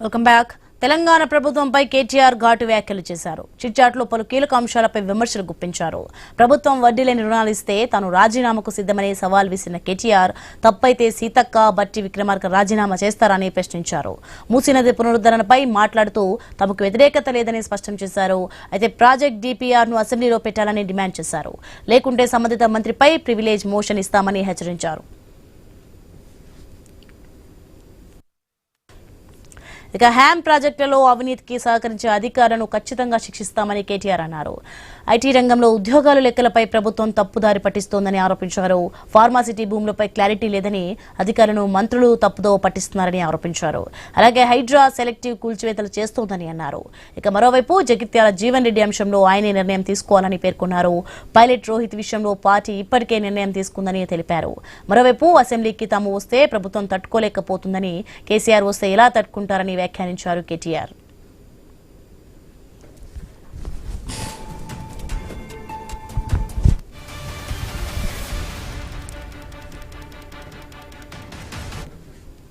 Welcome back. Telangana ప్రభుత్వంపై కేటీఆర్ ఘాటు వ్యాఖ్యలు చేశారు. చిట్చాట్లో పలు కీలక అంశాలపై విమర్శలు గుప్పించారు. ప్రభుత్వం వడ్డీ లేని రుణాలు ఇస్తే తాను రాజీనామాకు సిద్ధమని సవాల్ విసిరిన కేటీఆర్ తప్పైతే సీతక్క, బట్టి విక్రమార్క రాజీనామా చేస్తారని ప్రశ్నించారు. మూసీనది పునరుద్ధరణపై మాట్లాడుతూ తమకు వ్యతిరేకత లేదని స్పష్టం చేశారు. అయితే ప్రాజెక్ట్ DPR ను అసెంబ్లీలో పెట్టాలని డిమాండ్ చేశారు. లేకుంటే సంబంధిత మంత్రిపై ప్రివిలేజ్ మోషన్ ఇస్తామని హెచ్చరించారు. ఇక హ్యామ్ ప్రాజెక్టులలో అవినీతికి సహకరించే అధికారులను ఖచ్చితంగా శిక్షిస్తామని కేటీఆర్ అన్నారు. ఐటీ రంగంలో ఉద్యోగాల లెక్కలపై ప్రభుత్వం తప్పుదారి పట్టిస్తోందని ఆరోపించారు. ఫార్మాసిటీ భూములపై క్లారిటీ లేదని అధికారులను మంత్రులు తప్పుదో పట్టిస్తున్నారని ఆరోపించారు. అలాగే హైడ్రా సెలెక్టివ్ కూల్చివేతలు చేస్తోందని అన్నారు. ఇక మరోవైపు జగిత్యాల జీవన్ రెడ్డి అంశంలో ఆయనే నిర్ణయం తీసుకోవాలని పేర్కొన్నారు. పైలట్ రోహిత్ విషయంలో పార్టీ ఇప్పటికే నిర్ణయం తీసుకుందని తెలిపారు. మరోవైపు అసెంబ్లీకి తాము వస్తే ప్రభుత్వం తట్టుకోలేకపోతుందని, కేసీఆర్ వస్తే ఎలా తట్టుకుంటారని వ్యాఖ్యానించారు కేటీఆర్.